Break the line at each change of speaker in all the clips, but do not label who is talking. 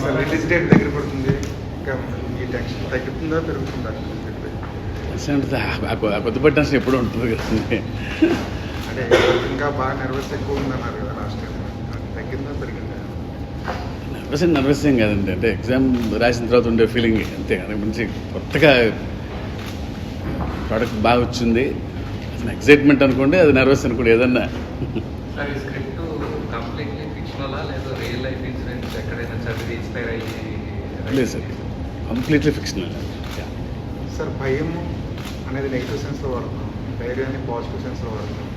Sir release date దగ్గర పడుతుంది, ఇంకా ఈ టెన్షన్ తగ్గుతుందా పెరుగుతుందా
కొత్తపట్టి టెన్షన్ ఎప్పుడు ఉంటుంది కదండి.
అంటే ఇంకా బాగా నర్వస్ ఎక్కువ ఉందన్నారు కదా లాస్ట్ టైం, తగ్గిందా పెరిగిందా?
నర్వస్ ఏం కాదండి, అంటే ఎగ్జామ్ రాసిన తర్వాత ఉండే ఫీలింగ్ అంతే. మంచి కొత్తగా ప్రోడక్ట్ బాగా వచ్చింది, ఎక్సైట్మెంట్ అనుకోండి, అది నర్వస్ అనుకోండి ఏదన్నా.
సార్ ఈ స్క్రిప్ట్ కంప్లీట్లీ ఫిక్షనలా లేదా రియల్ లైఫ్ ఇన్సిడెంట్స్ ఎక్కడైనా చదివి ఇన్స్పైర్ అయ్యి?
లేదు సార్, కంప్లీట్లీ ఫిక్షనల్.
సార్ భయం అనేది నెగిటివ్ సెన్స్లో వాడుతున్నాం, ధైర్యాన్ని పాజిటివ్ సెన్స్లో వాడుతున్నాం,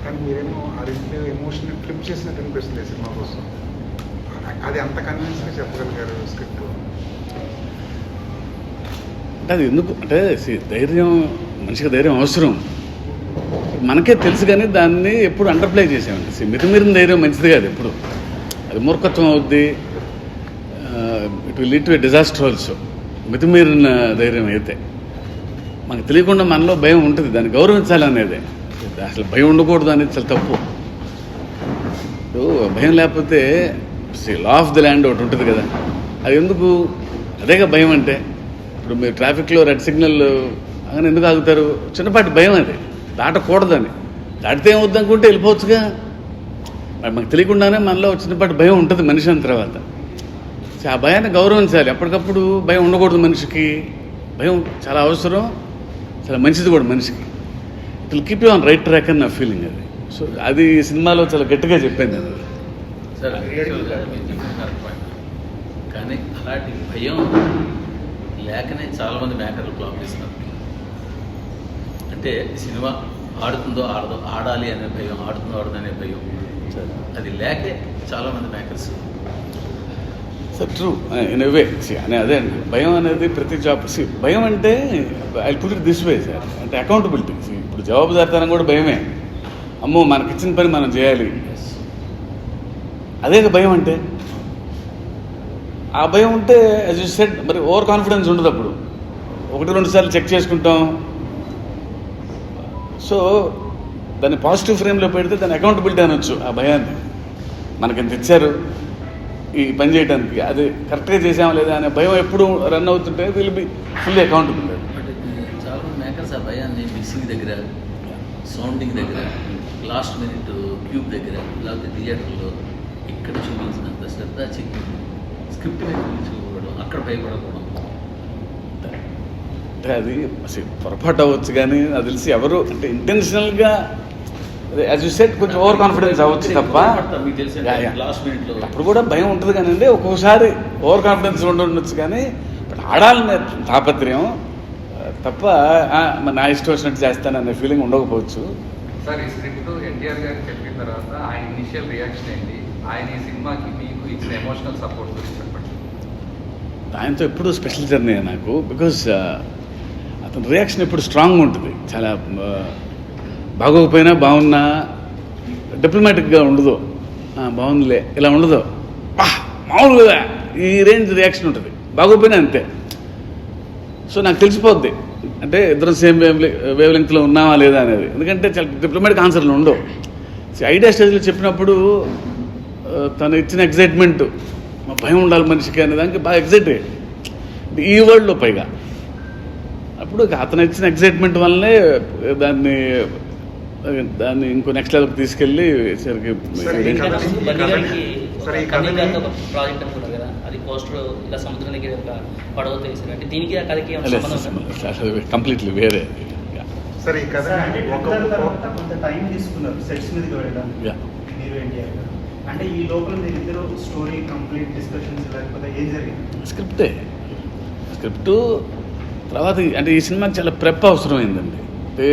కానీ మీరేమో అది ఎమోషన్ని ఫ్లిప్ చేసినట్టు అనిపిస్తుంది సినిమా కోసం. అది అంత కన్విన్స్గా చెప్పగలిగారు స్క్రిప్ట్.
అంటే అది ఎందుకు అంటే ధైర్యం, మనిషికి ధైర్యం అవసరం, మనకే తెలుసు, కానీ దాన్ని ఎప్పుడు అండర్ప్లే చేసామండి. మితిమీరిన ధైర్యం మంచిది కాదు, ఎప్పుడు అది మూర్ఖత్వం అవుద్ది, it will lead to a disaster also. మితిమీరిన ధైర్యం అయితే మనకు తెలియకుండా మనలో భయం ఉంటుంది, దాన్ని గౌరవించాలనేదే. అసలు భయం ఉండకూడదు అనేది చాలా తప్పు. భయం లేకపోతే లా ఆఫ్ ది ల్యాండ్ ఒకటి ఉంటుంది కదా, అది ఎందుకు? అదేగా భయం అంటే. ఇప్పుడు మీరు ట్రాఫిక్లో రెడ్ సిగ్నల్ അങ്ങനെ ఎందుకు ఆగుతారు? చిన్నపాటి భయం, అది దాటకూడదని. దాటితే ఏమవుద్ది అనుకుంటే వెళ్ళిపోవచ్చుగా. మనకు తెలియకుండానే మనలో చిన్నపాటి భయం ఉంటుంది మనిషి అన్న తర్వాత. ఆ భయాన్ని గౌరవించాలి. అప్పటికప్పుడు భయం ఉండకూడదు మనిషికి. భయం చాలా అవసరం, చాలా మంచిది కూడా మనిషికి. It will keep you on right track అని నా ఫీలింగ్ అది. సో అది సినిమాలో చాలా గట్టిగా చెప్పింది అది.
సార్ యాక్చువల్గా మీరు చెప్పిన పాయింట్, కానీ అలాంటి భయం లేకనే చాలామంది మేకర్లు ఫ్లాప్ చేస్తున్నారు. అంటే సినిమా ఆడుతుందో ఆడదో, ఆడాలి అనే భయం, ఆడుతుందో ఆడదో అనే భయం, అది లేకే చాలామంది makers.
Sir true in a way. అని అదే అండి, భయం అనేది ప్రతి జాబ్. భయం అంటే I put it this way sir, అంటే అకౌంటబిలిటీ. ఇప్పుడు జవాబుదారితనం కూడా భయమే. అమ్మో మనకిచ్చిన పని మనం చేయాలి, అదే భయం అంటే. ఆ భయం ఉంటే యాజ్ యూ సెడ్, మరి ఓవర్ కాన్ఫిడెన్స్ ఉండదు. అప్పుడు 1-2 సార్లు చెక్ చేసుకుంటాం. సో దాన్ని పాజిటివ్ ఫ్రేమ్లో పెడితే దాన్ని అకౌంటబిలిటీ అనొచ్చు. ఆ భయాన్ని మనకి ఎంత ఇచ్చారు ఈ పని చేయడానికి, అది కరెక్ట్గా చేసామా లేదా అనే భయం ఎప్పుడు రన్ అవుతుంటే will be fully accountable.
But చాలామంది మేకర్స్ ఆ భయాన్ని మిక్సింగ్ దగ్గర, సౌండింగ్ దగ్గర, లాస్ట్ మినిట్ క్యూబ్ దగ్గర, లేకపోతే థియేటర్లో ఇక్కడ చూపించినంత శ్రద్ధ చెక్కి స్క్రిప్ట్ మీద చూపించుకోవడం, అక్కడ భయపడకూడదు.
అంటే అది అసలు పొరపాటు అవ్వచ్చు, కానీ అది తెలిసి ఎవరు అంటే ఇంటెన్షనల్గా యాజ్ యూ సెడ్ కొంచెం ఓవర్ కాన్ఫిడెన్స్ అవ్వచ్చు తప్ప.
మీకు తెలిసి లాస్ట్ మినిట్లో
అప్పుడు కూడా భయం ఉంటుంది కానండి, ఒక్కొక్కసారి ఓవర్ కాన్ఫిడెన్స్ ఉండొచ్చు. కానీ బట్ ఆడాలనే తాపత్రయం తప్ప నా ఇష్టం వచ్చినట్టు చేస్తాననే ఫీలింగ్ ఉండకపోవచ్చు.
సార్ ఈ స్క్రిప్ట్ ఎన్టీఆర్ గారికి చెప్పిన తర్వాత ఆయన ఇనిషియల్ రియాక్షన్ ఏంటి? ఆయన ఈ సినిమాకి మీకు ఇచ్చిన ఎమోషనల్ సపోర్ట్ గురించి చెప్పండి.
ఆయనతో ఎప్పుడు స్పెషల్ జర్నీ నాకు, బికాజ్ అతని రియాక్షన్ ఎప్పుడు స్ట్రాంగ్ ఉంటుంది. చాలా బాగోకపోయినా బాగున్నా డిప్లొమాటిక్గా ఉండదు, బాగుందిలే ఇలా ఉండదు, మామూలుగా ఈ రేంజ్ రియాక్షన్ ఉంటుంది. బాగోపోయినా అంతే. సో నాకు తెలిసిపోద్ది అంటే ఇద్దరం సేమ్ వేవ్ లెంగ్త్లో ఉన్నావా లేదా అనేది. ఎందుకంటే చాలా డిప్లొమాటిక్ ఆన్సర్లు ఉండవు. ఐడియా స్టేజ్లో చెప్పినప్పుడు తను ఇచ్చిన ఎగ్జైట్మెంట్, భయం ఉండాలి మనిషికి అనే దానికి బాగా ఎగ్జైట్ అయ్యాడు ఈ వరల్డ్లో. పైగా అప్పుడు అతను ఇచ్చిన ఎగ్జైట్మెంట్ వల్లనే దాన్ని ఇంకో నెక్స్ట్ లెవెల్కి తీసుకెళ్ళి సరికి
ప్రాజెక్ట్ అనుకున్నారు కదా, అది కోస్ట్ ఇలా సముద్రం దగ్గర ఒక పడవతో వేసారు. అంటే దీనికి ఆ కథకి
కంప్లీట్లీ వేరే.
సరే ఈ కథ
కొంత టైం తీసుకున్నారు సెట్స్ మీదకి వెళ్ళడానికి మీరు ఏంటి అంటే ఈ లోపల మీరిద్దరు స్టోరీ కంప్లీట్ డిస్కషన్స్ లేకపోతే ఏం జరిగింది?
స్క్రిప్టు తర్వాత అంటే ఈ సినిమాకి చాలా ప్రెప్ అవసరమైందండి. అంటే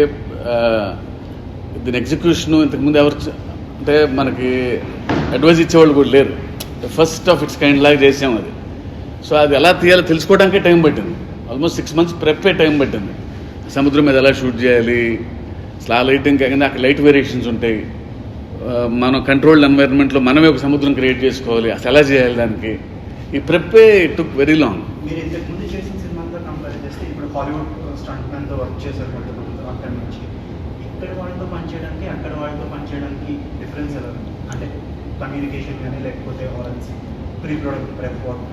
దీని ఎగ్జిక్యూషను ఇంతకుముందు ఎవరు అంటే మనకి అడ్వైజ్ ఇచ్చేవాళ్ళు కూడా లేరు. ఫస్ట్ ఆఫ్ ఇట్స్ కైండ్ లాగా చేసాం అది. సో అది ఎలా తీయాలో తెలుసుకోవడానికే టైం పట్టింది. ఆల్మోస్ట్ 6 months ప్రెప్పే టైం పట్టింది. సముద్రం మీద ఎలా షూట్ చేయాలి, అసలు ఆ లైటింగ్ కాకుండా అక్కడ లైట్ వేరియేషన్స్ ఉంటాయి. మనం కంట్రోల్డ్ ఎన్వైరన్మెంట్లో మనమే ఒక సముద్రం క్రియేట్ చేసుకోవాలి, అసలు ఎలా చేయాలి దానికి. ఈ ప్రెప్పే టుక్ వెరీ లాంగ్.
మీరు ఇంతకుముందు చేసిన సినిమాతో కంపేర్ చేస్తే ఇప్పుడు హాలీవుడ్ స్టంట్ మ్యాన్తో వర్క్ చేశారు అక్కడి నుంచి ఇక్కడ వాళ్ళతో పనిచేయడానికి అక్కడ వాళ్ళతో పనిచేయడానికి డిఫరెన్స్ ఎలా? అంటే కమ్యూనికేషన్ కానీ లేకపోతే ప్రీ ప్రొడక్ట్ ప్రెప్ వర్క్?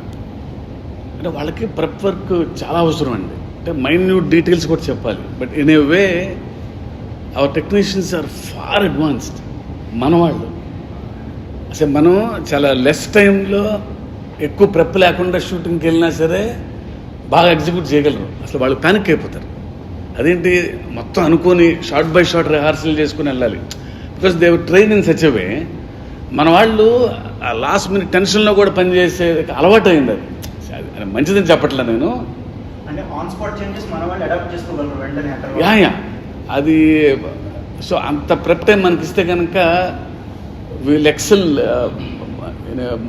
అంటే వాళ్ళకి ప్రెప్ వర్క్ చాలా అవసరం అండి. అంటే మైన్యూట్ డీటెయిల్స్ కూడా చెప్పాలి. But in a way our technicians are far advanced. మన వాళ్ళు అసలు మనం చాలా లెస్ టైంలో ఎక్కువ ప్రెప్ లేకుండా షూటింగ్కి వెళ్ళినా సరే బాగా ఎగ్జిక్యూట్ చేయగలరు. అసలు వాళ్ళు ప్యానిక్ అయిపోతారు. అదేంటి మొత్తం అనుకొని షార్ట్ బై షార్ట్ రిహార్సల్ చేసుకుని వెళ్ళాలి. Because they train in such a way. మన వాళ్ళు ఆ లాస్ట్ మినిట్ టెన్షన్లో కూడా పనిచేసే అలవాటు అయింది. అది మంచిదని చెప్పట్లే నేను.
అంటే ఆన్ స్పాట్ చేంజెస్ మన వాళ్ళు అడాప్ట్ చేసుకోగలరు వెంటనే.
యా అది సో అంత ప్రెప్ టైం మనకి ఇస్తే కనుక will excel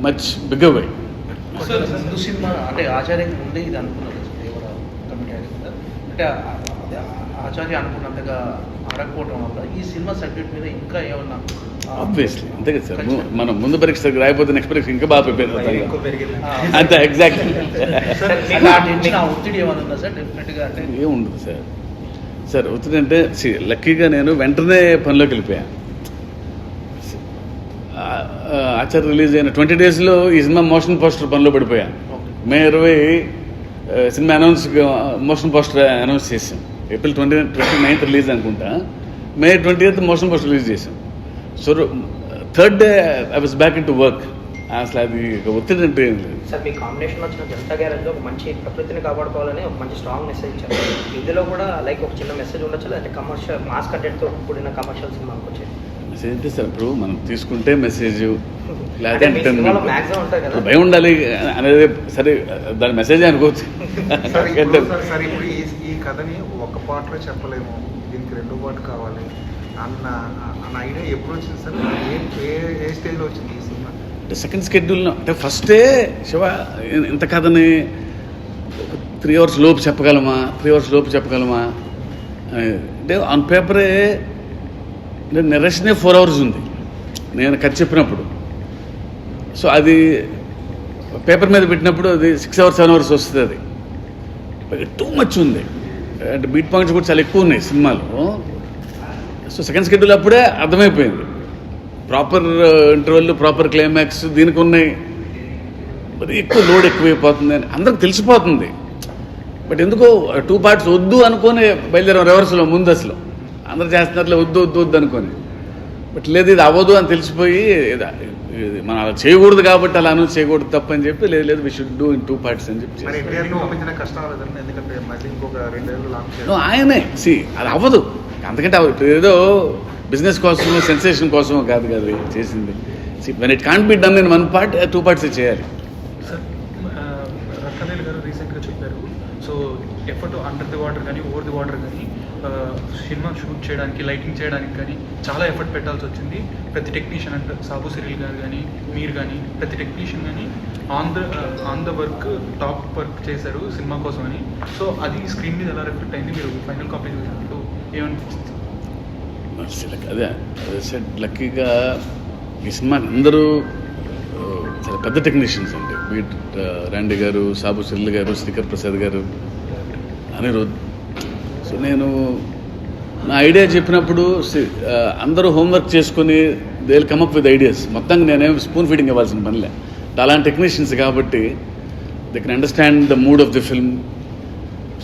much bigger way.
Sir ముందు సినిమా అంటే ఆచార్యకి ముందే ఇది అనుకున్నారు దేవర కమిటీ అంటే ఆచార్య అనుకున్నంతగా ఆడకపోవడం వల్ల ఈ సినిమా సబ్జెక్ట్ మీద ఇంకా ఏమన్నా
ఆబ్వియస్లీ అంతే కదా సార్. మనం ముందు పరీక్ష రాయిపోతే నెక్స్ట్ పరీక్ష ఇంకా బాగా ప్రిపేర్ అవుతాం. అంతే ఎగ్జాక్ట్లీ.
ఒత్తిడి ఏమైనా ఉందా సార్? డెఫినెట్గా అంటే
ఏముండదు సార్. సార్ ఒత్తిడి అంటే లక్కీగా నేను వెంటనే పనిలోకి వెళ్ళిపోయాను. ఆచార్య రిలీజ్ అయిన 20 daysలో ఈ సినిమా మోషన్ పోస్టర్ పనిలో పడిపోయాను. మే 20 సినిమా మోషన్ పోస్టర్ అనౌన్స్ చేసాం. ఏప్రిల్ 29th రిలీజ్ అనుకుంటా. మే 20th మోషన్ పోస్టర్ రిలీజ్ చేసాం. So 3rd day I was back in to work. అసలు అది ఒత్తిడి అంటే ఏం లేదు
సార్. మీ కాంబినేషన్ వచ్చిన జనతా గ్యారేజ్లో ఒక మంచి ప్రకృతిని కాపాడుకోవాలని ఒక మంచి స్ట్రాంగ్ మెసేజ్ ఇచ్చారు. ఇందులో కూడా లైక్ ఒక చిన్న మెసేజ్ ఉండొచ్చు, లేదంటే కమర్షియల్ మాస్ కంటెంట్తో కూడిన కమర్షియల్ సినిమా అనుకోవచ్చు.
మెసేజ్ అంటే సార్ ఇప్పుడు మనం తీసుకుంటే మెసేజ్
అంటే మీ సినిమాలో మ్యాక్సిమం ఉంటుంది కదా,
భయం ఉండాలి అనేది. సరే దాని మెసేజ్ అనుకోవచ్చు.
సార్ ఇప్పుడు ఈ కథని ఒక పార్ట్లో చెప్పలేము, దీనికి 2 పార్ట్ కావాలి అన్న ఐడియా ఎప్పుడు వచ్చింది సార్? ఏ స్టేజ్లో వచ్చింది ఈ సినిమా?
అంటే సెకండ్ స్కెడ్యూల్లో అంటే ఫస్టే శివ ఇంత కథని 3 hours లోపు చెప్పగలమా, 3 hours లోపు చెప్పగలమా అంటే ఆన్ పేపరే నెరేషనే 4 hours ఉంది నేను కథ చెప్పినప్పుడు. సో అది పేపర్ మీద పెట్టినప్పుడు అది 6 hours 7 hours వస్తుంది. అది టూ మచ్ ఉంది. అంటే బీట్ పాయింట్స్ కూడా చాలా ఎక్కువ ఉన్నాయి సినిమాలో. సో సెకండ్ స్కెడ్యూల్ అప్పుడే అర్థమైపోయింది. ప్రాపర్ ఇంటర్వెల్, ప్రాపర్ క్లైమాక్స్ దీనికి ఉన్నాయి. మరి ఎక్కువ లోడ్ ఎక్కువైపోతుంది అని అందరికి తెలిసిపోతుంది. బట్ ఎందుకో 2 parts వద్దు అనుకొని బయలుదేరాం రివర్స్లో. ముందు అసలు అందరు చేస్తున్నట్లే వద్దు వద్దు వద్దు అనుకొని. బట్ లేదు ఇది అవ్వదు అని తెలిసిపోయి మనం అలా చేయకూడదు కాబట్టి అలా అనౌన్స్ చేయకూడదు తప్పని చెప్పి లేదు we should do in 2 parts అని చెప్పి
కష్టం లేదండి. ఎందుకంటే మళ్ళీ ఇంకొక 2 ఏళ్ళు లాంచ్
ఆయనే అది అవ్వదు. అంతకంటే ఏదో బిజినెస్ కోసం సెన్సేషన్ కోసం కాదు కదా చేసింది. When it can't be done in 1 part 2 parts చేయాలి.
సార్ రక్కనేల్ గారు రీసెంట్గా చెప్పారు. So effort under the water కానీ ఓవర్ ది వాటర్ కానీ సినిమా షూట్ చేయడానికి, లైటింగ్ చేయడానికి కానీ చాలా ఎఫర్ట్ పెట్టాల్సి వచ్చింది. ప్రతి టెక్నీషియన్ అంటే సాబు సిరిల్ గారు కానీ మీరు కానీ ప్రతి టెక్నీషియన్ కానీ on the work top work చేశారు సినిమా కోసం అని. సో అది స్క్రీన్ మీద ఎలా రిఫ్లెక్ట్ అయింది? మీరు ఫైనల్ కాపీ చూసినప్పుడు ఏమనిపిస్తుంది?
అదే సెట్ లక్కీగా ఈ సినిమాకి అందరూ చాలా పెద్ద టెక్నీషియన్స్ అండి. బీట్ రాండి గారు, సాబు సిరిల్ గారు, శ్రీకర్ ప్రసాద్ గారు, అనిరుద్. సో నేను నా ఐడియా చెప్పినప్పుడు అందరూ హోంవర్క్ చేసుకుని they will come up with ideas. మొత్తంగా నేనేం స్పూన్ ఫీడింగ్ ఇవ్వాల్సిన పనిలే. అలాంటి టెక్నీషియన్స్ కాబట్టి they can understand the mood of the film.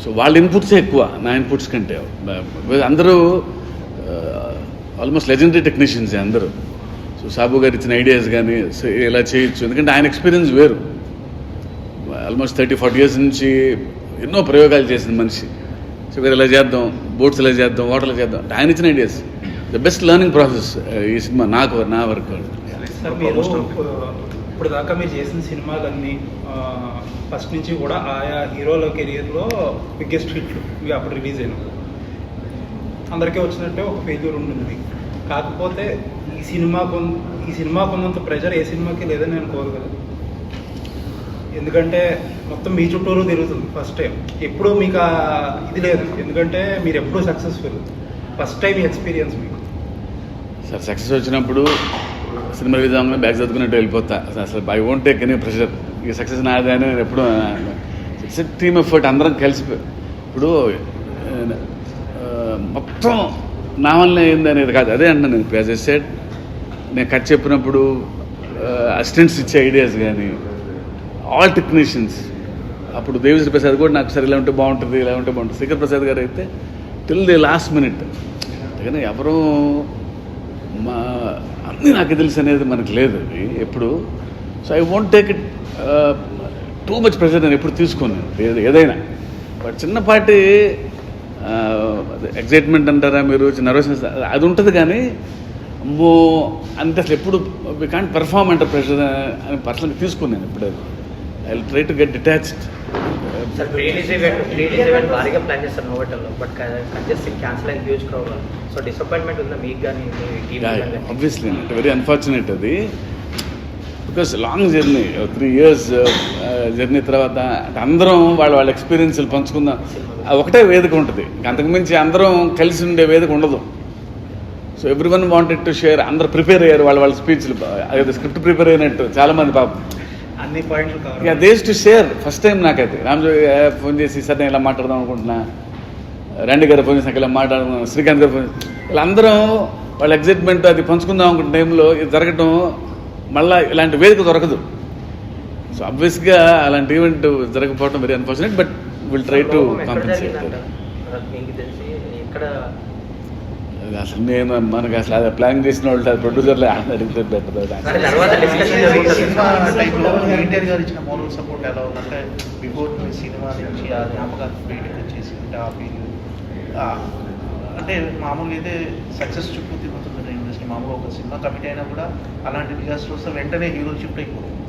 So వాళ్ళ ఇన్పుట్సే ఎక్కువ నా ఇన్పుట్స్ కంటే. అందరూ ఆల్మోస్ట్ లెజెండరీ టెక్నీషియన్సే అందరూ. సో సాబు గారు ఇచ్చిన ఐడియాస్ కానీ ఇలా చేయొచ్చు, ఎందుకంటే ఆయన ఎక్స్పీరియన్స్ వేరు. ఆల్మోస్ట్ 30-40 years నుంచి ఎన్నో ప్రయోగాలు చేసిన మనిషి. సో మీరు ఇలా చేద్దాం, బోట్స్ ఇలా చేద్దాం, వాటర్లో చేద్దాం, ఆయన ఇచ్చిన ideas the best learning process ఈ సినిమా నా వర్క్.
సార్ మీరు ఇప్పుడు దాకా మీరు చేసిన సినిమాలన్నీ ఫస్ట్ నుంచి కూడా ఆయా హీరోల కెరియర్లో బిగ్గెస్ట్ హిట్లు ఇవి అప్పుడు రిలీజ్ అయినాయి. అందరికీ వచ్చినట్టే ఒక ఫెయిల్యూర్ ఉంటుంది. కాకపోతే ఈ సినిమా కొన్నంత ప్రెషర్ ఏ సినిమాకి లేదని నేను అనుకోరు కదా. ఎందుకంటే మొత్తం మీ చుట్టూరు తిరుగుతుంది ఫస్ట్ టైం. ఎప్పుడు మీకు ఇది లేదు, ఎందుకంటే మీరు ఎప్పుడూ సక్సెస్ఫుల్. ఫస్ట్ టైం ఎక్స్పీరియన్స్ మీకు.
సార్ సక్సెస్ వచ్చినప్పుడు సినిమా విధానంలో బ్యాగ్ చదువుకున్నట్టు వెళ్ళిపోతా. అసలు I won't take any pressure. ఇక సక్సెస్ నాదే అని ఎప్పుడు టీమ్ ఎఫర్ట్ అందరం కలిసిపోయి. ఇప్పుడు మొత్తం నా వల్ల ఏంది అనేది కాదు, అదే అంటున్నాను నేను. యాజ్ ఎ సెడ్ నేను కథ చెప్పినప్పుడు అసిస్టెంట్స్ ఇచ్చే ఐడియాస్ కానీ ఆల్ టెక్నీషియన్స్. అప్పుడు దేవిశ్రీ ప్రసాద్ కూడా నాకు సరే ఇలా ఉంటే బాగుంటుంది, ఇలా ఉంటే బాగుంటుంది. శేఖర్ ప్రసాద్ గారు అయితే టిల్ ది లాస్ట్ మినిట్. అందుకని ఎవరూ అన్నీ నాకు తెలుసు అనేది మనకు లేదు అది ఎప్పుడు. So I won't take it too much pressure నేను ఎప్పుడు తీసుకోను ఏదైనా. బట్ చిన్నపాటి ఎగ్జైట్మెంట్ అంటారా మీరు, నర్వస్నెస్ అది ఉంటుంది. కానీ అంటే అసలు ఎప్పుడు వి కాంట్ పెర్ఫార్మ్ అంటారు ప్రెషర్ అని పర్సనల్గా తీసుకున్నాను ఎప్పుడు. I will try to get detached.
Sir ప్రీలీజ్ event భారీగా ప్లాన్ చేస్తారు నోవెటల్లో, బట్ కంజెస్టింగ్ క్యాన్సిల్ అయిన హ్యూజ్ క్రౌడ్. సో డిసప్పాయింట్మెంట్ ఉందా మీకు కానీ
ఆబ్వియస్లీ అంటే వెరీ అన్ఫార్చునేట్ అది. Because long journey 3 years journey తర్వాత అంటే అందరం వాళ్ళ ఎక్స్పీరియన్స్లు పంచుకుందాం. ఒకటే వేదిక ఉంటుంది, అంతకుమించి అందరం కలిసి ఉండే వేదిక ఉండదు. So everyone wanted to share. అందరు ప్రిపేర్ అయ్యారు వాళ్ళ స్పీచ్లు, అదే స్క్రిప్ట్ ప్రిపేర్ అయినట్టు చాలామంది పాపం.
అన్ని పాయింట్లు
ఇక these to share. First time నాకైతే రామ్జో ఫోన్ చేసి సార్ నేను ఇలా మాట్లాడదాం అనుకుంటున్నా, రండి గారు ఫోన్ చేసి నాకు ఇలా మాట్లాడుతున్నాను, శ్రీకాంత్ గారు ఫోన్, వీళ్ళందరం వాళ్ళ ఎగ్జైట్మెంట్ అది పంచుకుందాం అనుకున్న టైంలో ఇది జరగటం మళ్ళీ ఇలాంటి వేదిక దొరకదు. సో అబ్వియస్గా అలాంటి ఈవెంట్ జరగకపోవడం very unfortunate. But will try to compensate.
మీకు తెలిసి ఎక్కడ
అసలు నేను మనకు అసలు అది ప్లాన్ చేసిన వాళ్ళు ప్రొడ్యూసర్లే అడిగితే బెటర్.
సినిమా టైంలో ఎన్టీఆర్ గారు ఇచ్చిన మోరల్ సపోర్ట్ ఎలా ఉందంటే బిఫోర్ సినిమా నుంచి ఆ జ్ఞాపకాన్ని బయటకు వచ్చేసి ఆ పీరియడ్ అంటే మామూలుగా అయితే సక్సెస్ చుట్టూ తిరుగుతుంది ఇండస్ట్రీ. మామూలుగా ఒక సినిమా కమిట్ అయినా కూడా అలాంటి డిజాస్టర్ వస్తే వెంటనే హీరో షిఫ్ట్ అయిపోతుంది.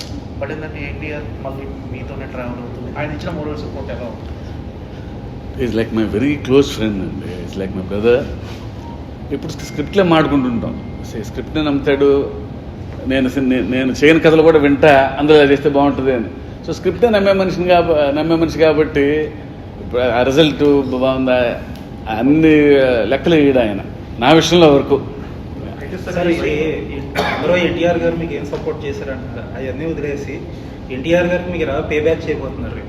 బట్ ఏంటంటే ఎన్టీఆర్ మళ్ళీ మీతోనే ట్రావెల్ అవుతుంది. ఆయన ఇచ్చిన మోరల్ సపోర్ట్ ఎలా ఉంటుంది?
Is like my very close friend అండి. Is like my brother. ఇప్పుడు స్క్రిప్ట్లే మాడుకుంటుంటాం. స్క్రిప్ట్నే నమ్ముతాడు. నేను చేయని కథలు కూడా వింటా, అందులో చేస్తే బాగుంటుంది అని. సో స్క్రిప్టే నమ్మే మనిషి కాబట్టి ఆ రిజల్ట్ బాగుందా అన్ని లెక్కలు వేయడు ఆయన నా విషయంలో వరకు.
అందరూ ఎన్టీఆర్ గారు మీకు ఏం సపోర్ట్ చేశారంట అవన్నీ వదిలేసి ఎన్టీఆర్ గారికి మీకు ఎలా పే బ్యాక్ చేయబోతున్నారు?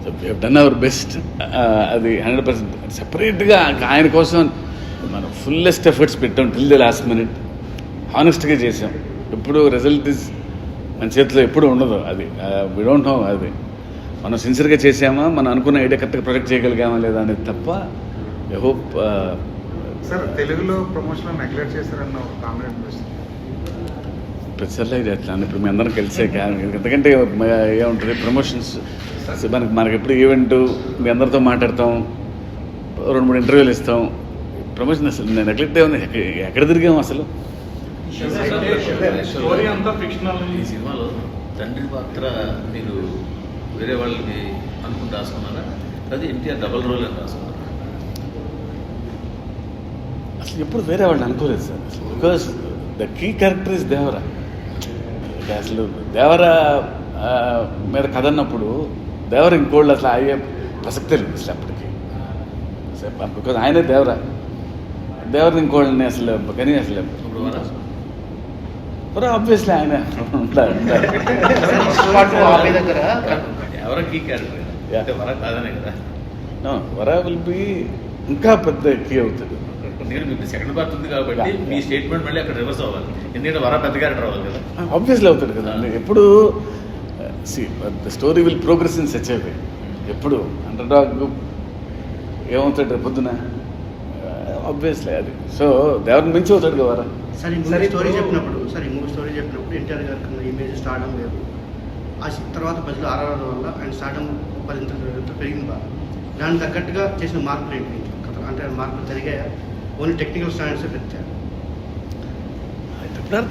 So we have done our best. అది 100% సెపరేట్గా ఆయన కోసం మనం ఫుల్లెస్ట్ ఎఫర్ట్స్ పెట్టాం టిల్ ది లాస్ట్ మినిట్. హానెస్ట్గా చేసాం. ఎప్పుడు రిజల్ట్ ఇస్ మన చేతిలో ఎప్పుడు ఉండదు. అది వీ డోంట్ నో. అది మనం సిన్సియర్గా చేసామా, మనం అనుకున్న ఐడియా కరెక్ట్గా ప్రొజెక్ట్ చేయగలిగామా లేదా అనేది తప్ప. I hope.
సార్ తెలుగులో ప్రమోషన్లో నెగ్లెక్ట్ చేశారన్న ఒక కామెంట్ అనిపిస్తుంది.
ప్రతిసారిలో ఇది అట్లా ఇప్పుడు మీ అందరం కలిసే ఎందుకంటే ఏముంటుంది ప్రమోషన్స్ మనకి ఎప్పుడు ఈవెంట్ మీ అందరితో మాట్లాడతాం, 2-3 ఇంటర్వ్యూలు ఇస్తాం. ప్రమోషన్ అసలు నేను నెగ్లెక్ట్ ఏమన్నా ఎక్కడ తిరిగాము అసలు?
ఈ సినిమాలో తండ్రి పాత్ర మీరు వేరే వాళ్ళకి అనుకుని రాసుకున్నారా, అది ఎన్టీఆర్ డబల్ రోల్ అని రాసుకున్నారా?
అసలు ఎప్పుడు వేరే వాళ్ళని అనుకోలేదు sir. Because the key character is Devara. అసలు దేవరా మీద కథ అన్నప్పుడు దేవర ఇంకోళ్ళు అసలు అయ్యే ప్రసక్తే లేదు అసలు అప్పటికి. బికాజ్ ఆయనే దేవరా. దేవరిని ఇంకోళ్ళని అసలు కానీ అసలు ఆబ్వియస్లీ ఆయన
ఎవరో కీ క్యారెక్టర్ వర కాదనే కదా.
వర విల్ బి ఇంకా పెద్ద కీ అవుతుంది.
నేను మీకు సెకండ్ పార్ట్ ఉంది కాబట్టి మీ స్టేట్మెంట్ మళ్ళీ అక్కడ రివర్స్ అవ్వాలి. ఎందుకంటే వర పెద్ద క్యారెక్టర్ అవ్వాలి కదా.
ఆబ్వియస్లీ అవుతాడు కదా. ఎప్పుడు the story will progress in such a way. ఎప్పుడు అండర్ డాగ్ ఏమవుతాడు రేపు పొద్దున ఆబ్వియస్లీ అది. సో దేవుడిని మించి అవుతాడు కదా.
సరే మూవీ స్టోరీ చెప్పినప్పుడు ఎన్టీఆర్ గారికి ఇమేజ్ స్టార్డమ్ లేదు. ఆ తర్వాత ప్రజలు ఆరాధన వల్ల ఆయన స్టార్డమ్ 10 పెరిగింది బాగా. దానికి తగ్గట్టుగా చేసిన మార్పులు ఏంటి అంటే మార్పులు జరిగాయా? ఓన్లీ టెక్నికల్ స్టాండర్డ్స్ పెంచారు.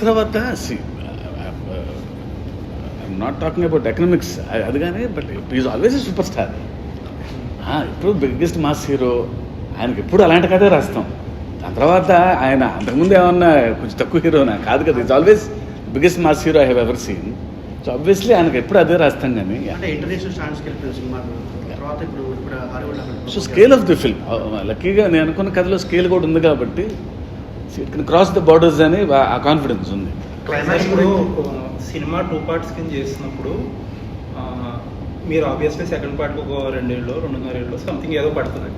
తర్వాత I'm not talking about economics అది కానీ, but is always a super star. ఇప్పుడు బిగ్గెస్ట్ మాస్ హీరో. ఆయనకి ఎప్పుడు అలాంటి కథే రాస్తాం. దాని తర్వాత ఆయన అంతకుముందు ఏమన్నా కొంచెం తక్కువ హీరోనా కాదు కదా. Is always biggest mass hero I have ever seen. So obviously ఆయనకి ఎప్పుడు అదే రాస్తాం. కానీ
అంటే ఇంటర్నేషనల్ స్టాండర్డ్స్కి వెళ్ళిపోయిన సినిమా తర్వాత ఇప్పుడు Hollywood.
So scale of the film లక్కీగా నేను అనుకున్న కథలో స్కేల్ కూడా ఉంది కాబట్టి it can cross the borders అని ఆ కాన్ఫిడెన్స్ ఉంది.
ఇప్పుడు సినిమా 2 parts కింద చేసినప్పుడు మీరు ఆబ్వియస్లీ సెకండ్ పార్ట్కి ఒక 2 ఏళ్ళు 2.5 ఏళ్ళు సంథింగ్ ఏదో పడుతుంది.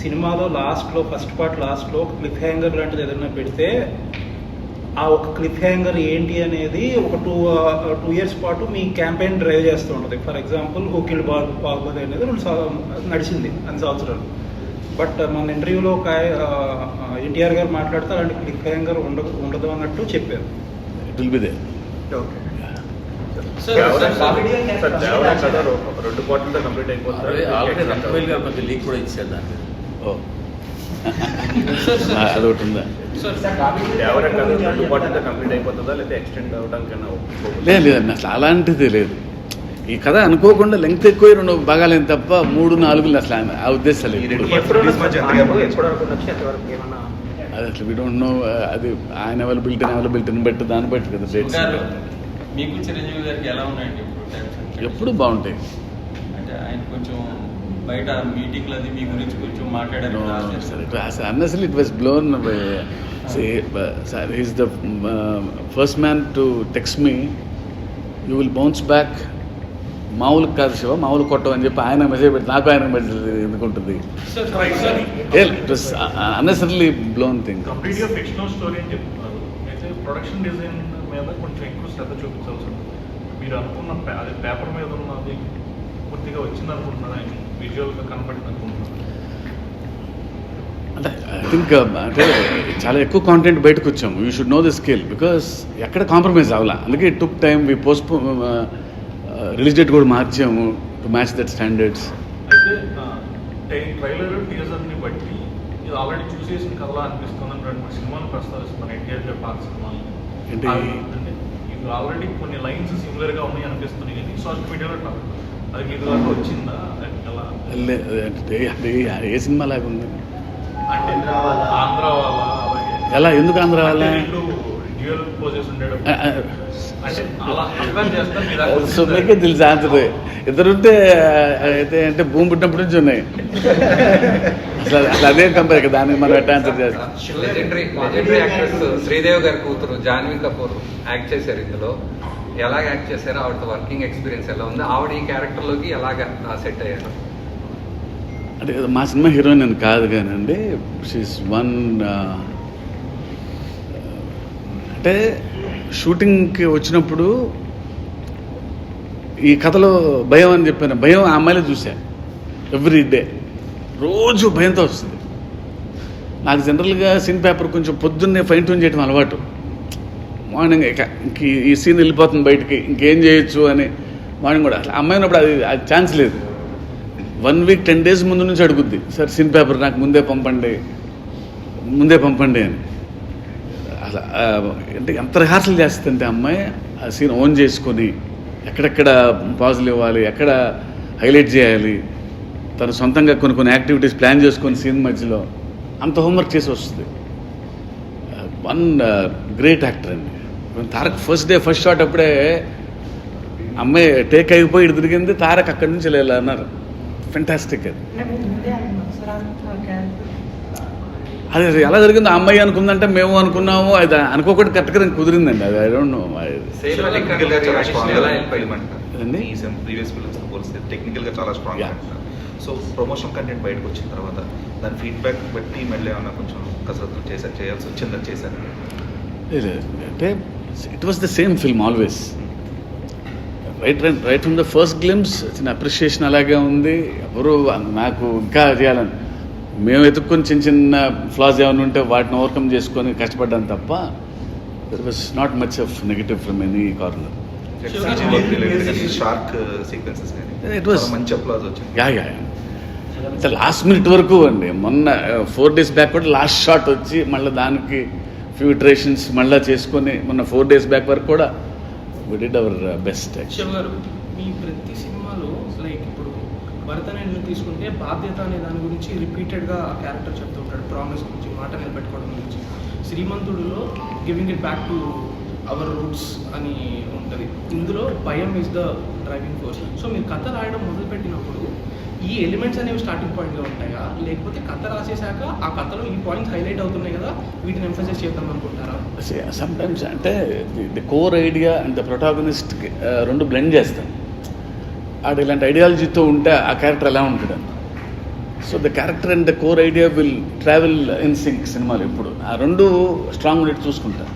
సినిమాలో లాస్ట్లో ఫస్ట్ పార్ట్ లాస్ట్లో ఒక క్లిప్ హ్యాంగర్ లాంటిది ఏదైనా పెడితే ఆ ఒక క్లిఫ్ హ్యాంగర్ ఏంటి అనేది ఒక 2 years పాటు మీ క్యాంపెయిన్ డ్రైవ్ చేస్తూ ఉంటుంది. For example who killed Baahubali అనేది నడిచింది 2 సంవత్సరాలు. బట్ మన ఇంటర్వ్యూలో ఒక ఎన్టీఆర్ గారు మాట్లాడితే అలాంటి క్లిఫ్ హ్యాంగర్ ఉండదు అన్నట్టు చెప్పారు.
It will be there.
Okay.
రెండు క్వార్టర్లో కంప్లీట్ అయిపోతుంది.
ఆల్రెడీ రంగవేల్ గారు కొంచెం లీక్ కూడా ఇచ్చారు దాన్ని.
అదొకటి ఉందా?
దేవర కథ 2 క్వార్టర్లో కంప్లీట్ అయిపోతుందా లేదా ఎక్స్టెండ్ అవడానికన్నా?
లేదండి, అసలు అలాంటిది లేదు. ఈ కథ అనుకోకుండా లెంగ్త్ ఎక్కువ 2 భాగాలేం తప్ప 3-4 అసలు ఆ ఉద్దేశాలు లేదు. అది అసలు వీ డోంట్ నో. అది ఆయన అవైలబిలిటీని బట్టి దాన్ని బట్టి కదా డేట్స్.
మీకు చిరంజీవి గారికి ఎలా ఉన్నాయండి ఇప్పుడు?
ఎప్పుడు బాగుంటాయి.
అంటే ఆయన కొంచెం బయట మీటింగ్లు అది మీ గురించి కొంచెం మాట్లాడారు.
Honestly, it was blown away. See, sir, he's the first man to text me, you will bounce back. మామూలు కాదు శివ, మామూలు కొట్టం అని చెప్పి ఆయన మెసేజ్ పెట్టి నాకు ఆయన మెసేజ్ ఎందుకుంటుంది. It was unnecessarily blown thing.
కంప్లీట్గా ఫిక్షనల్ స్టోరీ అని చెప్తున్నారు. అయితే ప్రొడక్షన్ డిజైన్ మీద కొంచెం ఎక్కువ శ్రద్ధ చూపించాల్సి ఉంటుంది. మీరు అనుకున్న అది పేపర్ మీద ఉన్నది పూర్తిగా వచ్చింది అనుకుంటున్నారు, ఆయన విజువల్గా కనపడింది అనుకుంటున్నారు.
అంటే ఐ థింక్ అంటే చాలా ఎక్కువ కాంటెంట్ బయటకు వచ్చాము. You should know the scale because ఎక్కడ కాంప్రమైజ్ అవ్వాలా. అందుకే it took time. We postpone release date కూడా మార్చాము టు మ్యాచ్ దట్ స్టాండర్డ్స్.
అయితే ట్రైలర్ టీజర్ని బట్టి ఇది ఆల్రెడీ చూసేసిన కథలా అనిపిస్తుంది. 2-3 సినిమాలు ప్రస్తావిస్తున్నాను, ఎన్టీఆర్ గారి పాత సినిమాలు.
ఏంటి
అంటే ఇవి ఆల్రెడీ కొన్ని లైన్స్ సిమిలర్గా ఉన్నాయి అనిపిస్తున్నాయి. కానీ సోషల్ మీడియాలో టాక్ అది మీకు దాకా వచ్చిందా? ఎలా
ఏ సినిమా లాగా ఉంది
అంటే ఆంధ్ర వాళ్ళ అలాగే
ఎలా ఎందుకు ఆంధ్ర వాళ్ళ
డ్యూయల్ పోజెస్ ఉండేటప్పుడు అంటే అలా కంపేర్ చేస్తారు మీరు.
సో మీకే తెలుసు ఆన్సర్. ఇద్దరుంటే అయితే అంటే భూమి పుట్టినప్పటి నుంచి ఉన్నాయి. అసలు అదే కంపేర్ కదా, దానికి మనం ఎట్లా ఆన్సర్ చేస్తాం.
లెజెండరీ యాక్ట్రెస్ శ్రీదేవి గారి కూతురు జాన్వీ కపూర్ యాక్ట్ చేశారు ఇందులో. ఎలాగ యాక్ట్ చేశారో, ఆవిడ వర్కింగ్ ఎక్స్పీరియన్స్ ఎలా ఉంది, ఆవిడ ఈ క్యారెక్టర్లోకి ఎలాగ సెట్ అయ్యారు?
అంటే మా సినిమా హీరోయిన్ అని కాదు కానండి, షీస్ వన్. అంటే షూటింగ్కి వచ్చినప్పుడు ఈ కథలో భయం అని చెప్పాను. భయం ఆ అమ్మాయిలో చూశాను ఎవ్రీ డే. రోజు భయంతో వస్తుంది. నాకు జనరల్గా సీన్ పేపర్ కొంచెం పొద్దున్నే ఫైన్ ట్యూన్ చేయడం అలవాటు. మార్నింగ్ ఈ సీన్ వెళ్ళిపోతుంది బయటికి, ఇంకేం చేయొచ్చు అని మార్నింగ్ కూడా. అసలు అమ్మాయి ఉన్నప్పుడు అది ఛాన్స్ లేదు. 1 week 10 days ముందు నుంచి అడుగుద్ది, సార్ సీన్ పేపర్ నాకు ముందే పంపండి అని. అసలు అంటే ఎంత రిహార్సల్ చేస్తుంటే అమ్మాయి ఆ సీన్ ఓన్ చేసుకొని ఎక్కడెక్కడ పాజులు ఇవ్వాలి, ఎక్కడ హైలైట్ చేయాలి, తను సొంతంగా కొన్ని యాక్టివిటీస్ ప్లాన్ చేసుకొని సీన్ మధ్యలో అంత హోంవర్క్ చేసి వస్తుంది. వన్ గ్రేట్ యాక్టర్ అండి. తారక్ ఫస్ట్ షాట్ అప్పుడే అమ్మాయి టేక్ అయిపోయి ఇటు తిరిగింది, తారక్ అక్కడి నుంచి వెళ్ళాలి అన్నారు. ఫెంటాస్టిక్ అది ఎలా జరిగిందో ఆ అమ్మాయి అనుకుందంటే మేము అనుకున్నాము, అది అనుకోకుండా కరెక్ట్గా కుదిరిందండి. అది ఐ డోంట్ నో.
టెక్నికల్గా చాలా స్ట్రాంగ్. సో ప్రమోషన్ కంటెంట్ బయటకు వచ్చిన తర్వాత దాని ఫీడ్బ్యాక్ బట్టి మళ్ళీ ఏమన్నా కొంచెం కసరత్తు చేయాల్సి వచ్చిందని చేశారు.
అంటే it was the same film always. Right from the first glimpse చిన్న అప్రిషియేషన్ అలాగే ఉంది. ఎవరు నాకు ఇంకా చేయాలని మేము ఎత్తుక్కొని చిన్న ఫ్లాస్ ఏమైనా ఉంటే వాటిని ఓవర్కమ్ చేసుకొని కష్టపడ్డాను తప్ప there was not much of negative from any corner.
Shark sequences
it was
మంచి అప్లాజ్ వచ్చింది.
యా లాస్ట్ మినిట్ వరకు అండి. మొన్న 4 days బ్యాక్ కూడా లాస్ట్ షాట్ వచ్చి మళ్ళీ దానికి ఫ్యూ ఇటరేషన్స్ మళ్ళీ చేసుకొని మొన్న 4 days బ్యాక్ వరకు కూడా we did our best.
Shiva గారు, మీ ప్రతి సినిమాలో లైక్ ఇప్పుడు భరతనాట్యం తీసుకుంటే బాధ్యత అనే దాని గురించి రిపీటెడ్గా క్యారెక్టర్ చెప్తూ ఉంటాడు. ప్రామిస్ గురించి, మాట నిలబెట్టుకోవడం గురించి. శ్రీమంతుడిలో giving it back to our roots అని ఉంటుంది. ఇందులో భయం is the driving force. So మీరు కథ రాయడం మొదలుపెట్టినప్పుడు ఈ ఎలిమెంట్స్ అనేవి స్టార్టింగ్ పాయింట్గా ఉంటాయా, లేకపోతే కథ రాసేసాక ఆ కథలో ఈ పాయింట్స్ హైలైట్ అవుతున్నాయి కదా వీటిని ఎంఫసైజ్ చేద్దాం అనుకుంటారా?
సమ్టైమ్స్ అంటే the core idea and the protagonist రెండు బ్లెండ్ చేస్తాను. ఆడ ఇలాంటి ఐడియాలజీతో ఉంటే ఆ క్యారెక్టర్ ఎలా ఉంటుంది. So the character and the core idea will travel in sync సినిమాలు ఎప్పుడు. ఆ రెండు స్ట్రాంగ్ ఉండేది చూసుకుంటాను.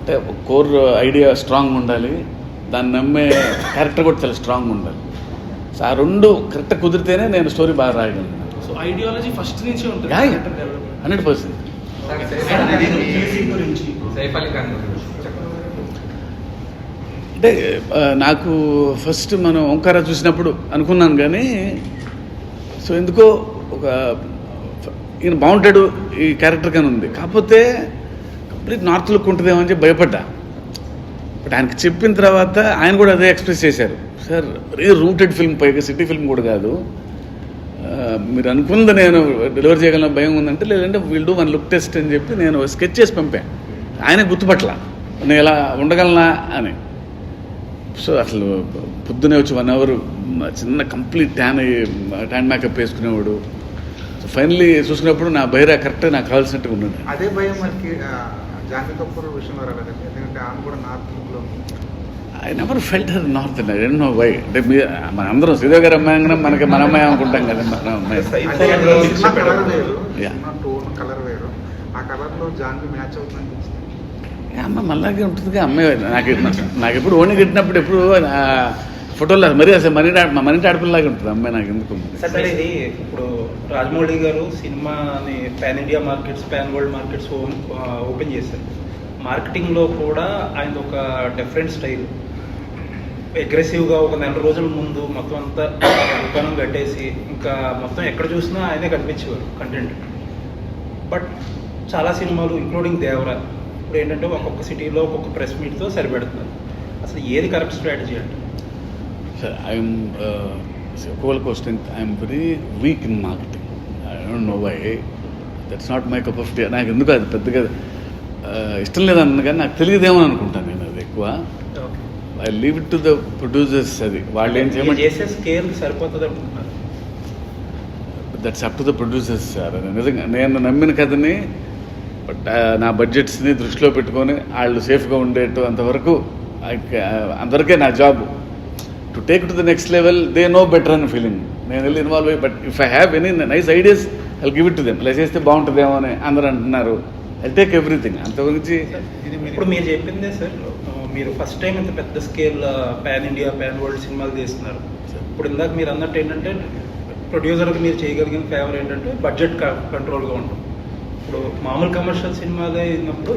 అంటే కోర్ ఐడియా స్ట్రాంగ్ ఉండాలి, దాన్ని నమ్మే క్యారెక్టర్ కూడా చాలా స్ట్రాంగ్ ఉండాలి. సో ఆ రెండు కరెక్ట్గా కుదిరితేనే నేను స్టోరీ బాగా రాయగలను.
సో ఐడియాలజీ ఫస్ట్ నుంచి ఉంటుంది
100%.
సైఫ్ అలీ ఖాన్ గురించి
అంటే నాకు ఫస్ట్ మనం ఓంకార చూసినప్పుడు అనుకున్నాను, కానీ సో ఎందుకో ఒక ఈయన బాగుంటాడు ఈ క్యారెక్టర్ కానీ ఉంది, కాకపోతే కంప్లీట్ నార్త్ లుక్ ఉంటుందేమో అని చెప్పి భయపడ్డా. బట్ ఆయనకి చెప్పిన తర్వాత ఆయన కూడా అదే ఎక్స్ప్రెస్ చేశారు, సార్ వెరీ రూటెడ్ ఫిల్మ్, పైగా సిటీ ఫిల్మ్ కూడా కాదు, మీరు అనుకుంది నేను డెలివర్ చేయగలన భయం ఉందంటే, లేదంటే we'll do one look test అని చెప్పి నేను స్కెచ్ చేసి పంపాను. ఆయన గుర్తుపట్ల నేను ఎలా ఉండగలనా అని. సో అసలు పొద్దునే వచ్చి 1 hour చిన్న కంప్లీట్ ట్యాన్ మేకప్ వేసుకునేవాడు. సో ఫైనల్లీ చూసుకున్నప్పుడు నా బైరా కరెక్ట్గా నాకు కావాల్సినట్టుగా ఉన్నాడు.
అదే భయం మనకి జాన్వీ కపూర్ విషయంలో రాలేదండి, ఎందుకంటే ఆమె కూడా నార్త్ లుక్లో.
I never felt her north అండి, ఐ డోంట్ నో వై. అంటే మన అందరం శ్రీదేవి గారు అమ్మాయి అనగానే మనకి మన అమ్మాయి అనుకుంటాం కదా, మన అమ్మాయి.
సినిమా కలర్ వేరు, సినిమా టోన్ కలర్ వేరు, ఆ కలర్లో జాన్వీ మ్యాచ్ అవుతుంది అనిపించింది.
అమ్మాయి మళ్ళాగే ఉంటుంది అమ్మాయి. నాకు ఎప్పుడు ఓణి కట్టినప్పుడు ఎప్పుడు ఫోటోలో మరి అసలు మనీ ఆడపిల్లలాగా ఉంటుంది అమ్మాయి నాకు ఎందుకు.
సార్ ఇది ఇప్పుడు రాజమౌళి గారు సినిమాని pan India markets, pan world markets open చేశారు. మార్కెటింగ్లో కూడా ఆయన ఒక డిఫరెంట్ స్టైల్, అగ్రెసివ్గా ఒక 4 రోజుల ముందు మొత్తం అంతా దుకాణం కట్టేసి ఇంకా మొత్తం ఎక్కడ చూసినా ఆయనే కనిపించేవారు కంటెంట్. బట్ చాలా సినిమాలు ఇంక్లూడింగ్ దేవరా ఇప్పుడు ఏంటంటే ఒక్కొక్క సిటీలో ఒక్కొక్క ప్రెస్ మీట్తో సరిపెడుతున్నారు. అసలు ఏది కరెక్ట్ స్ట్రాటజీ అంటే?
సార్ ఐఎమ్ ఒకవేళ question I'm very weak in marketing, I don't know why, that's not my cup of tea. నాకు ఎందుకు అది పెద్దగా ఇష్టం లేదన్న, కానీ నాకు తెలియదేమో అనుకుంటాను నేను అది ఎక్కువ. I leave it to the producers, అది వాళ్ళు ఏం
చేసే స్కేల్ సరిపోతుంది అనుకుంటున్నారు.
That's up to the producers sir. నిజంగా నేను నమ్మిన కథని బట్ నా బడ్జెట్స్ని దృష్టిలో పెట్టుకొని వాళ్ళు సేఫ్గా ఉండేట్టు అంతవరకే నా job. To take to the next level they know better అని ఫీలింగ్, నేను వెళ్ళి ఇన్వాల్వ్ అయ్యి. But if I have any nice ideas I give it to them. ఇలా చేస్తే బాగుంటుందేమో అని అందరూ అంటున్నారు, ఐ టేక్ ఎవ్రీథింగ్. అంత గురించి
ఇప్పుడు మీరు చెప్పిందే సార్, మీరు ఫస్ట్ టైం ఇంత పెద్ద scale pan India, pan world సినిమాలు తీస్తున్నారు. ఇప్పుడు ఇందాక మీరు అన్నట్టు ఏంటంటే ప్రొడ్యూసర్కి మీరు చేయగలిగిన ఫేవర్ ఏంటంటే బడ్జెట్ కంట్రోల్గా ఉంటుంది. ఇప్పుడు మామూలు కమర్షియల్ సినిమాలే అయినప్పుడు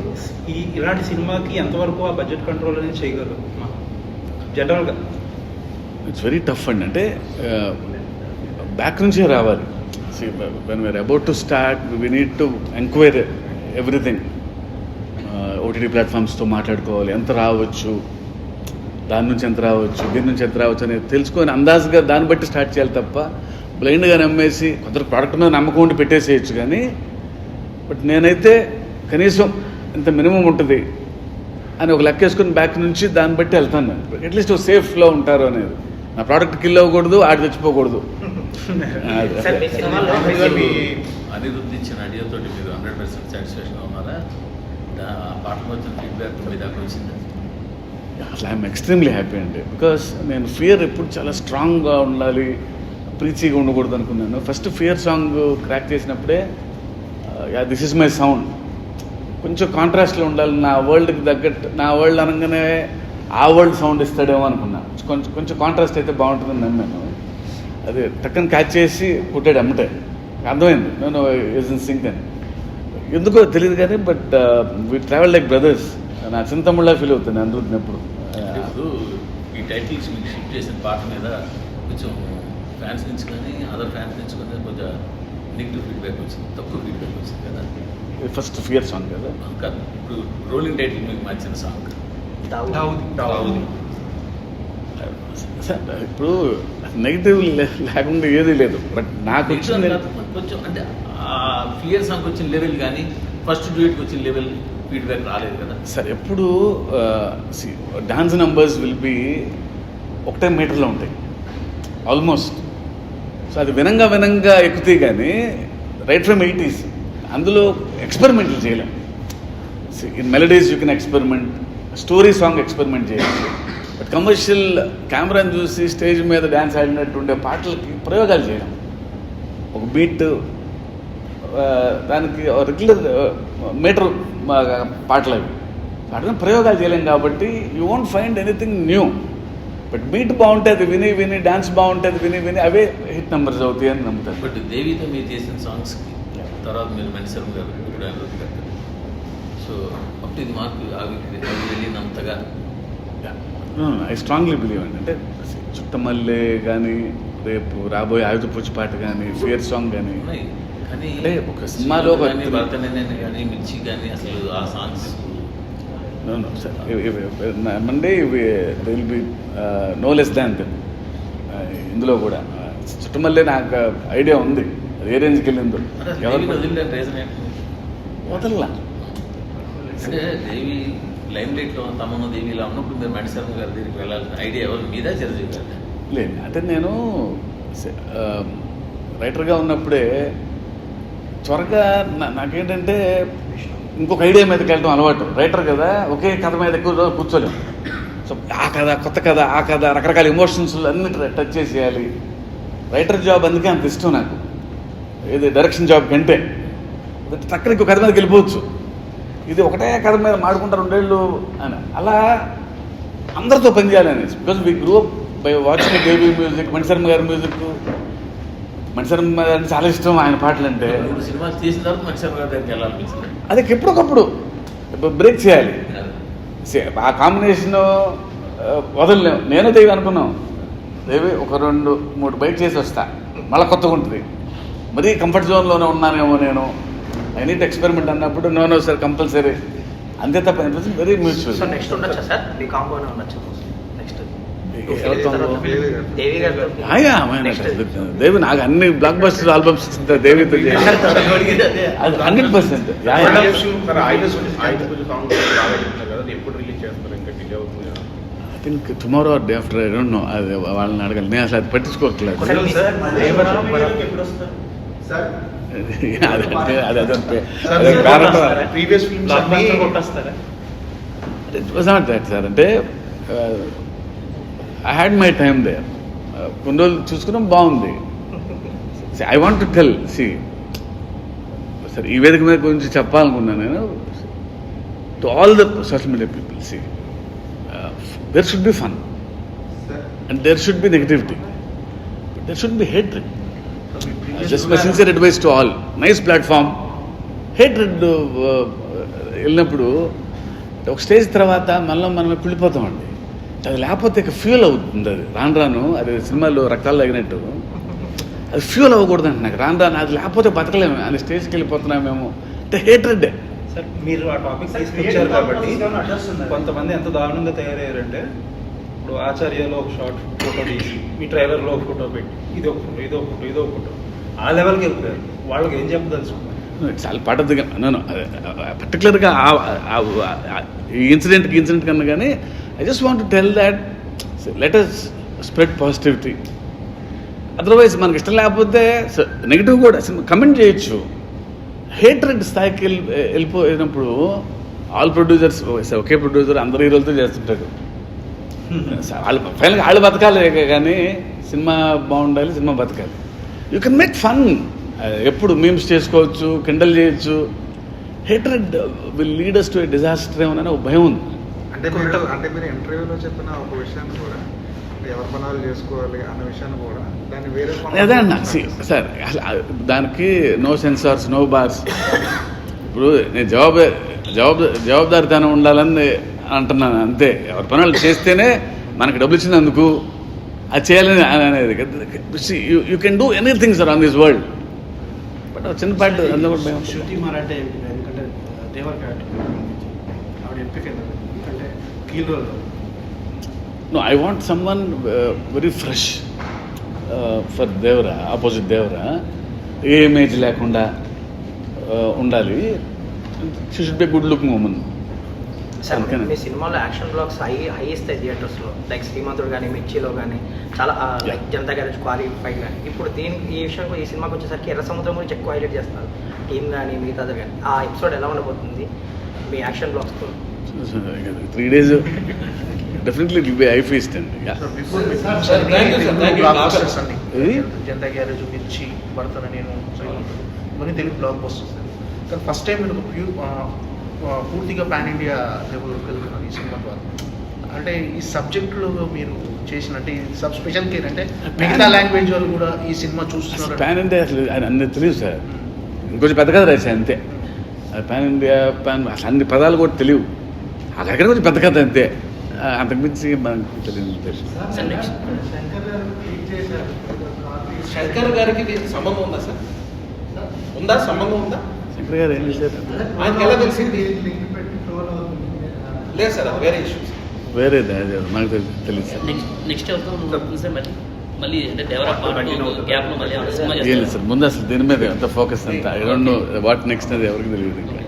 ఇలాంటి సినిమాకి ఎంతవరకు ఆ బడ్జెట్ కంట్రోల్ అనేది చేయగలరు జనరల్గా?
ఇట్స్ వెరీ టఫ్ అండి. అంటే బ్యాక్ నుంచే రావాలి. When we are about to start we need to enquire everything. OTT ప్లాట్ఫామ్స్తో మాట్లాడుకోవాలి, ఎంత రావచ్చు, దాని నుంచి ఎంత రావచ్చు, దీని నుంచి ఎంత రావచ్చు అనేది తెలుసుకొని అందాజుగా దాన్ని బట్టి స్టార్ట్ చేయాలి తప్ప బ్లైండ్గా నమ్మేసి కొందరు ప్రోడక్ట్ మీద నమ్మకం ఉండి పెట్టేసేయచ్చు. కానీ బట్ నేనైతే కనీసం ఇంత మినిమం ఉంటుంది అని ఒక లెక్క వేసుకుని బ్యాక్ నుంచి దాన్ని బట్టి వెళ్తాను. అట్లీస్ట్ సేఫ్లో ఉంటారు అనేది. నా ప్రోడక్ట్ కిల్ అవ్వకూడదు, ఆడి తెచ్చిపోకూడదు.
అనిరుద్ధ్ ఇచ్చిన ఐడియాతో మీరు 100% సాటిస్ఫాక్షన్ ఉన్నారా? పాటకు వచ్చిన ఫీడ్బ్యాక్ మీ దాకా వచ్చింది?
అసలు ఐఎమ్ ఎక్స్ట్రీమ్లీ హ్యాపీ అండి. బికాస్ నేను ఫియర్ ఎప్పుడు చాలా స్ట్రాంగ్గా ఉండాలి, ప్రీచీగా ఉండకూడదు అనుకున్నాను. ఫస్ట్ ఫియర్ సాంగ్ క్రాక్ చేసినప్పుడే దిస్ ఇస్ మై సౌండ్, కొంచెం కాంట్రాస్ట్లో ఉండాలి, నా వరల్డ్కి తగ్గట్టు. నా వరల్డ్ అనగానే ఆ వరల్డ్ సౌండ్ ఇస్తాడేమో అనుకున్నా. కొంచెం కాంట్రాస్ట్ అయితే బాగుంటుందని నమ్మాను. అది టక్కని క్యాచ్ చేసి పుట్టాడు అమ్మటే. అర్థమైంది నేను ఈజ్ ఇన్ సింక్ అని. ఎందుకో తెలియదు కానీ but we travel like brothers. నా చిన్న తమ్ముళ్ళ ఫీల్ అవుతుంది అందుకున్నప్పుడు.
ఇప్పుడు ఈ టైటిల్స్ మీకు షిఫ్ట్ చేసిన పాట మీద కొంచెం ఫ్యాన్స్ నుంచి కానీ అదర్ ఫ్యాన్స్ నుంచి కానీ కొంచెం నెగిటివ్ ఫీడ్బ్యాక్ వచ్చింది, తక్కువ ఫీడ్బ్యాక్ వచ్చింది కదా.
ఫస్ట్ ఫియర్ సాంగ్ కదా.
కాదు, ఇప్పుడు రోలింగ్ టైటిల్ మీకు మార్చిన సాంగ్
ఇప్పుడు నెగిటివ్ లేకుండా ఏది లేదు. బట్ నాకు వచ్చింది
కొంచెం అంటే ఫియర్ సాంగ్ వచ్చిన లెవెల్ కానీ ఫస్ట్ డ్యూయట్కి వచ్చిన లెవెల్ ఫీడ్బ్యాక్ రాలేదు కదా
సార్. ఎప్పుడు డాన్స్ నంబర్స్ విల్ బి ఒకటే మీటర్లో ఉంటాయి ఆల్మోస్ట్. సో అది వినంగా ఎక్కుతాయి కానీ రైట్ ఫ్రమ్ 80s అందులో ఎక్స్పెరిమెంట్లు చేయలేం. In melodies you can experiment, story song experiment చేయొచ్చు. బట్ కమర్షియల్ కెమెరాని చూసి స్టేజ్ మీద డ్యాన్స్ ఆడినట్టు ఉండే పాటలకి ప్రయోగాలు చేయడం. ఒక బీట్ దానికి రెగ్యులర్ మీటర్ పాటలు అవి. అర్థం ప్రయోగాలు చేయలేం కాబట్టి you won't find anything new. But beat బాగుంటే అది విని విని, డాన్స్ బాగుంటే అది విని విని అవే హిట్ నెంబర్స్ అవుతాయి అని నమ్ముతాను.
బట్ దేవితో మీరు చేసిన సాంగ్స్కి తర్వాత మీరు మణిశర్మ గారు ఇప్పుడు అనిరుద్ధ్ గారు, సో అప్పుడు ఇది మాకు అవి వెళ్ళినంతగా
ఐ స్ట్రాంగ్లీ బిలీవ్ అండి. అంటే చుట్టమల్లె కానీ, రేపు రాబోయే ఆయుధ పూచిపాట కానీ, ఫియర్ సాంగ్ కానీ,
కానీ
అంటే ఒక సినిమాలో
కానీ భరతనేని కానీ మిర్చి కానీ అసలు ఆ సాంగ్స్
మండే will be no less than them. ఇందులో కూడా చుట్టమల్లె నాకు ఐడియా ఉంది, అది ఏ రేంజ్కి వెళ్ళిందో.
వదిలిన రీజన్ ఏంటి?
వదల్లా
అంటే దేవి లైమ్ లైట్లో తమను దేవి ఇలా ఉన్నప్పుడు మీరు మణిశర్మ గారి దగ్గరికి వెళ్ళాల్సిన ఐడియా ఎవరు మీదా చిరంజీవి గారు?
లేదు, అంటే నేను రైటర్గా ఉన్నప్పుడే త్వరగా నాకేంటంటే ఇంకొక ఐడియా మీదకి వెళ్ళడం అలవాటు. రైటర్ కదా, ఒకే కథ మీద ఎక్కువ కూర్చోలేం. సో ఆ కథ, కొత్త కథ, ఆ కథ, రకరకాల ఎమోషన్స్ అన్ని టచ్ చేసేయాలి. రైటర్ జాబ్ అందుకే అంత ఇష్టం నాకు, ఏది డైరెక్షన్ జాబ్ కంటే. టక్కన ఇంకో కథ మీదకి వెళ్ళిపోవచ్చు. ఇది ఒకటే కథ మీద మాడుకుంటారు 2 ఏళ్ళు అని, అలా అందరితో పనిచేయాలని. Because we grew up by watching Devi music, Mani Sharma గారి మ్యూజిక్. మణిశర్మ గారు చాలా ఇష్టం, ఆయన పాటలు అంటే.
సినిమా చేసిన తర్వాత మణిశర్మ గారి దగ్గరికి వెళ్ళాలనిపించింది.
అది ఎప్పటికప్పుడు బ్రేక్ చేయాలి. ఆ కాంబినేషన్ వదలలేము. నేను దేవి అనుకున్నాం, దేవి ఒక 2-3 బైక్ చేసి వస్తా, మళ్ళీ కొత్తగా ఉంటుంది. మరీ కంఫర్ట్ జోన్లోనే ఉన్నానేమో నేను, ఐ నీట్ ఎక్స్పెరిమెంట్ అన్నప్పుడు నో సార్ కంపల్సరీ, అంతే తప్ప వెరీ మ్యూచువల్.
సో నెక్స్ట్ ఉండొచ్చా సార్ మీ కాంబోనే ఉండొచ్చు నెక్స్ట్?
దేవి నాకు అన్ని బ్లాక్ బస్టర్ ఆల్బమ్స్ దేవితో చేసి 100%. I think tomorrow or day after, I don't know. అది వాళ్ళని అడగాలి, నేను అసలు అది పట్టించుకోవట్లేదు. It was not that sir. అంటే I had my time there. కొన్ని రోజులు చూసుకున్నాం, బాగుంది. ఐ వాంట్ టు టెల్, సరే ఈ వేదిక మీద గురించి చెప్పాలనుకున్నాను నేను to all the social media people. There should be fun and there should be negativity, but there should be hatred. Just my sincere advice to all. Nice platform. Hatred వెళ్ళినప్పుడు ఒక stage తర్వాత మనం కుళ్ళిపోతామండి. అది లేకపోతే ఇక ఫ్యూల్ అవుతుంది. అది రాను అది సినిమాలో రక్తాలు తగినట్టు అది ఫ్యూల్ అవ్వకూడదు అంటే నాకు రాను అది లేకపోతే బతకలేము అని స్టేజ్కి వెళ్ళిపోతున్నామేమో అంటే హేట్రెడ్డే.
సార్ మీరు ఆ టాపిక్ తీసుకొచ్చారు కాబట్టి కొంతమంది ఎంత దారుణంగా తయారయ్యారంటే, ఇప్పుడు ఆచార్యలో ఒక షార్ట్ ఫోటో తీసి మీ ట్రైలర్లో ఒక ఫోటో పెట్టి ఇది ఒక ఫోటో, ఇదో ఫోటో, ఇదో ఫోటో, ఆ లెవెల్కి వెళ్ళిపోయారు. వాళ్ళకి ఏం చెప్పదలుచుకున్నారు?
చాలా పట్టదుగా నేను పర్టికులర్గా ఈ ఇన్సిడెంట్ కన్నా కానీ I just want to tell that let us spread positivity. Otherwise మనకి ఇష్టం లేకపోతే నెగిటివ్ కూడా కమెంట్ చేయొచ్చు. హేట్రెడ్ స్థాయికి వెళ్ళిపోయినప్పుడు ఆల్ ప్రొడ్యూసర్స్ ఒకే ప్రొడ్యూసర్ అందరు హీరోలతో చేస్తుంటారు. వాళ్ళు ఫైనల్గా వాళ్ళు బతకాలి కానీ సినిమా బాగుండాలి, సినిమా బతకాలి. You can make fun. ఎప్పుడు మీమ్స్ చేసుకోవచ్చు, కిండల్ చేయొచ్చు. Hatred will lead us to a disaster ఏమన్నా ఒక భయం ఉంది.
అంటే మీరు ఇంటర్వ్యూలో చెప్పిన ఒక విషయాన్ని కూడా, ఎవరి పనులు చేసుకోవాలి అన్న విషయాన్ని కూడా దాన్ని వేరే
అదే అన్న సార్, దానికి నో సెన్సార్స్, నో బార్స్. ఇప్పుడు నేను జవాబుదారితనం ఉండాలని అంటున్నాను అంతే. ఎవరి పనులు చేస్తేనే మనకి డబ్బులు ఇచ్చినందుకు అది చేయాలని అనేది. You can do anything sir on this world. But చిన్న పాయింట్ అందులో కూడా
శృతి మరాఠే ఎంపిక, ఎందుకంటే దేవర్ క్యారెక్టర్ ఆవిడ ఎంపిక ఎందుకంటే key role.
No, I want someone very fresh for Devara, opposite Devara. ఏ ఇమేజ్ లేకుండా ఉండాలి. She should be good looking women.
Sir మీ సినిమాలో యాక్షన్ బ్లాక్స్ హై ఇస్తాయి థియేటర్స్లో, లైక్ శ్రీమంతుడు కానీ, మిర్చిలో కానీ, చాలా లైక్ జనతా గ్యారేజ్, క్వాలిఫైడ్ కానీ. ఇప్పుడు ఈ విషయం ఈ సినిమాకి వచ్చేసరికి ఎర్ర సముద్రం గురించి ఎక్కువ హైలైట్ చేస్తారు టీమ్ కానీ మిగతాది కానీ. ఆ ఎపిసోడ్ ఎలా ఉండబోతుంది మీ యాక్షన్ బ్లాక్స్తో?
3 days definitely will be a feast అండి.
జనతా గ్యారేజ్, మిర్చి, భరతన నేను ఇవన్నీ తెలుగు బ్లాక్ బస్టర్స్. కానీ ఫస్ట్ టైం మీరు పూర్తిగా పాన్ ఇండియా లెవెల్లోకి వెళ్తున్నారు ఈ సినిమా ద్వారా. అంటే ఈ సబ్జెక్టులో మీరు చేసిన అంటే సబ్ స్పెషల్ కేర్ అంటే మిగతా లాంగ్వేజ్ వాళ్ళు కూడా ఈ సినిమా చూస్తున్నారు.
పాన్ ఇండియా అసలు అన్నీ తెలియదు సార్, ఇంకొంచెం పెద్ద కథ రాశాను అంతే. పాన్ ఇండియా అసలు అన్ని పదాలు కూడా తెలియవు, అక్కడిక్కడ కొంచెం పెద్ద కథ అంతే, అంతకుమించి మనకు తెలియదు.
శంకర్ గారికి దీనికి సంబంధం ఉందా సార్? ఉందా సంబంధం ఉందా?
శంకర్ గారు ఏం చేశారు?
ఆయనకి ఎలా తెలిసింది? లేదు సార్, అది వేరే ఇష్యూస్.
వేరే నాకు తెలియదు సార్.
నెక్స్ట్ మళ్ళీ అంటే డెవలప్ గ్యాప్లో మళ్ళీ సినిమా
ఏం లేదు సార్, ముందు అసలు దీని మీద ఎంత ఫోకస్ అంతా I don't know what next అది ఎవరికి తెలియదు ఇంకా.